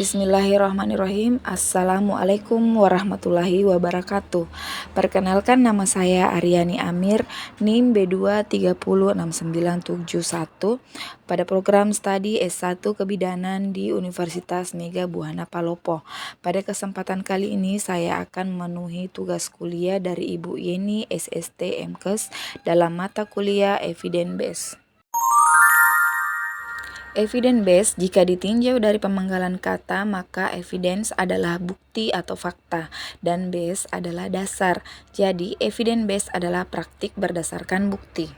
Bismillahirrahmanirrahim. Assalamualaikum warahmatullahi wabarakatuh. Perkenalkan, nama saya Aryani Amir, NIM B2306971 pada program studi S1 Kebidanan di Universitas Mega Buana Palopo. Pada kesempatan kali ini saya akan memenuhi tugas kuliah dari Ibu Yeni SST MKes dalam mata kuliah Evidence Based. Evidence based jika ditinjau dari pemenggalan kata, maka evidence adalah bukti atau fakta dan base adalah dasar. Jadi evidence based adalah praktik berdasarkan bukti.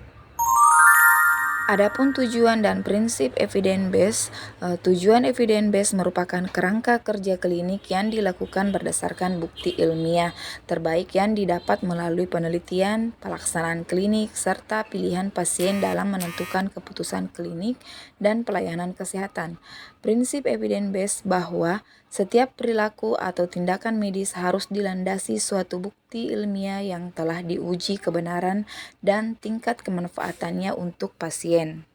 Adapun tujuan dan prinsip evidence based, tujuan evidence based merupakan kerangka kerja klinik yang dilakukan berdasarkan bukti ilmiah terbaik yang didapat melalui penelitian, pelaksanaan klinik, serta pilihan pasien dalam menentukan keputusan klinik dan pelayanan kesehatan. Prinsip evidence based bahwa setiap perilaku atau tindakan medis harus dilandasi suatu bukti ilmiah yang telah diuji kebenaran dan tingkat kemanfaatannya untuk pasien.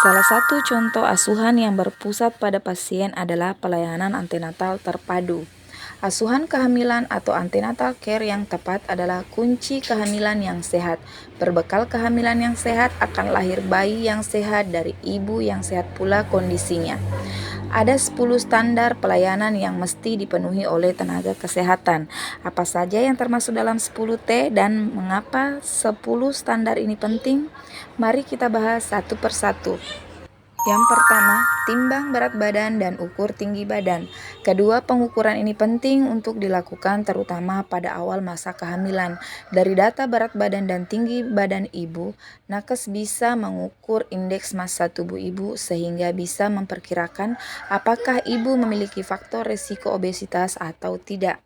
Salah satu contoh asuhan yang berpusat pada pasien adalah pelayanan antenatal terpadu. Asuhan kehamilan atau antenatal care yang tepat adalah kunci kehamilan yang sehat. Berbekal kehamilan yang sehat akan lahir bayi yang sehat dari ibu yang sehat pula kondisinya. Ada 10 standar pelayanan yang mesti dipenuhi oleh tenaga kesehatan. Apa saja yang termasuk dalam 10T dan mengapa 10 standar ini penting? Mari kita bahas satu persatu. Yang pertama, timbang berat badan dan ukur tinggi badan. Kedua, pengukuran ini penting untuk dilakukan terutama pada awal masa kehamilan. Dari data berat badan dan tinggi badan ibu, nakes bisa mengukur indeks massa tubuh ibu sehingga bisa memperkirakan apakah ibu memiliki faktor risiko obesitas atau tidak.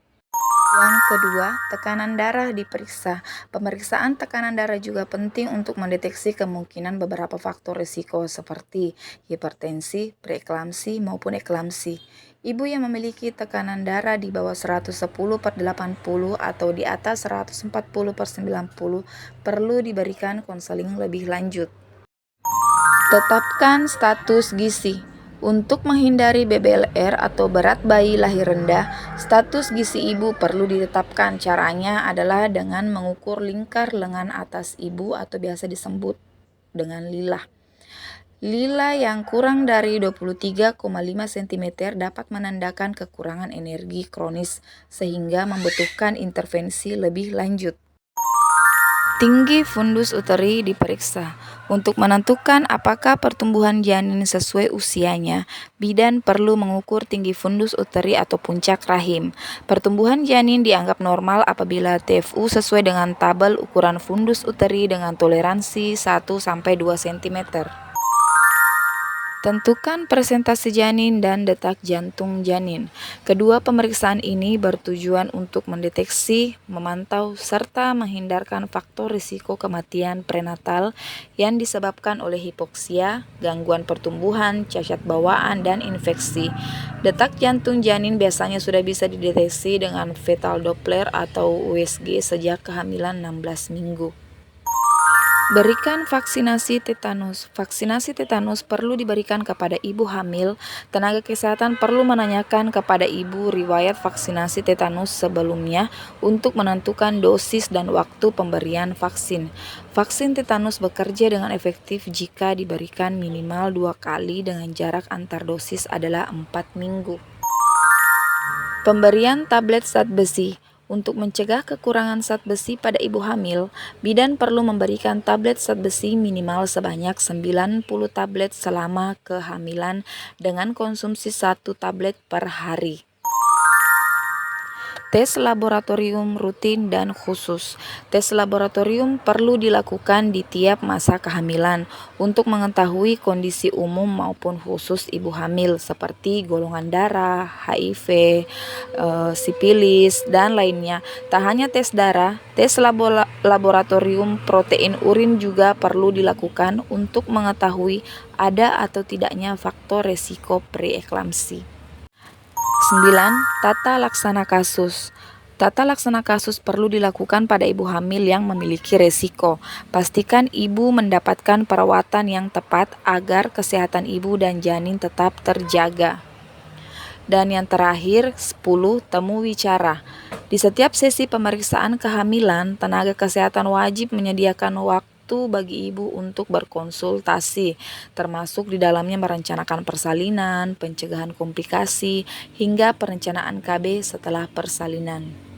Yang kedua, tekanan darah diperiksa. Pemeriksaan tekanan darah juga penting untuk mendeteksi kemungkinan beberapa faktor risiko seperti hipertensi, preeklamsi maupun eklamsi. Ibu yang memiliki tekanan darah di bawah 110/80 atau di atas 140/90 perlu diberikan konseling lebih lanjut. Tetapkan status gizi. Untuk menghindari BBLR atau berat bayi lahir rendah, status gizi ibu perlu ditetapkan. Caranya adalah dengan mengukur lingkar lengan atas ibu atau biasa disebut dengan lilah. Lilah yang kurang dari 23,5 cm dapat menandakan kekurangan energi kronis sehingga membutuhkan intervensi lebih lanjut. Tinggi fundus uteri diperiksa. Untuk menentukan apakah pertumbuhan janin sesuai usianya, bidan perlu mengukur tinggi fundus uteri atau puncak rahim. Pertumbuhan janin dianggap normal apabila TFU sesuai dengan tabel ukuran fundus uteri dengan toleransi 1-2 cm. Tentukan presentasi janin dan detak jantung janin. Kedua pemeriksaan ini bertujuan untuk mendeteksi, memantau, serta menghindarkan faktor risiko kematian prenatal yang disebabkan oleh hipoksia, gangguan pertumbuhan, cacat bawaan, dan infeksi. Detak jantung janin biasanya sudah bisa dideteksi dengan fetal Doppler atau USG sejak kehamilan 16 minggu. Berikan vaksinasi tetanus. Vaksinasi tetanus perlu diberikan kepada ibu hamil. Tenaga kesehatan perlu menanyakan kepada ibu riwayat vaksinasi tetanus sebelumnya untuk menentukan dosis dan waktu pemberian vaksin. Vaksin tetanus bekerja dengan efektif jika diberikan minimal 2 kali dengan jarak antar dosis adalah 4 minggu. Pemberian tablet zat besi. Untuk mencegah kekurangan zat besi pada ibu hamil, bidan perlu memberikan tablet zat besi minimal sebanyak 90 tablet selama kehamilan dengan konsumsi 1 tablet per hari. Tes laboratorium rutin dan khusus. Tes laboratorium perlu dilakukan di tiap masa kehamilan untuk mengetahui kondisi umum maupun khusus ibu hamil seperti golongan darah, HIV, sipilis, dan lainnya. Tak hanya tes darah, tes laboratorium protein urin juga perlu dilakukan untuk mengetahui ada atau tidaknya faktor resiko preeklamsi. 9. Tata laksana kasus. Tata laksana kasus perlu dilakukan pada ibu hamil yang memiliki resiko. Pastikan ibu mendapatkan perawatan yang tepat agar kesehatan ibu dan janin tetap terjaga. Dan yang terakhir, 10. Temu wicara. Di setiap sesi pemeriksaan kehamilan, tenaga kesehatan wajib menyediakan waktu bagi ibu untuk berkonsultasi, termasuk di dalamnya merencanakan persalinan, pencegahan komplikasi, hingga perencanaan KB setelah persalinan.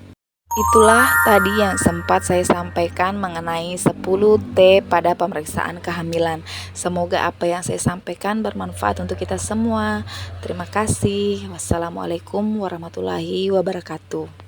Itulah tadi yang sempat saya sampaikan mengenai 10T pada pemeriksaan kehamilan. Semoga apa yang saya sampaikan bermanfaat untuk kita semua. Terima kasih. Wassalamualaikum warahmatullahi wabarakatuh.